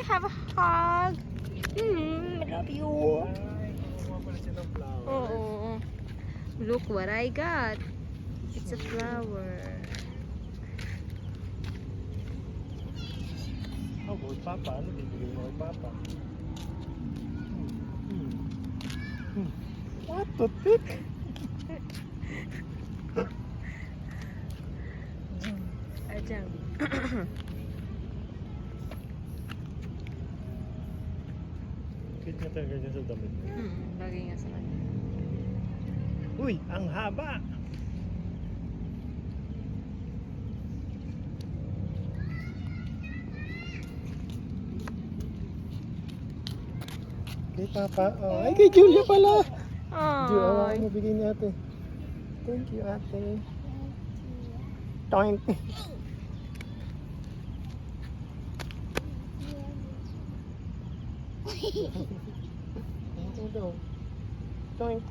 have a hug. I love you. Oh, look what I got. It's a flower. Oh, kay Papa. Ano bibigyan mo kay Papa? What? Toothpick? Ajang. Kit niya talaga niya sa damit. Bagay nga sa kanya. Uy, ang haba! Kay Papa. Oh, ay kay Julia pala. Julia, ano bigay ni ate? Thank you, ate. Toink. Ano daw? Toink.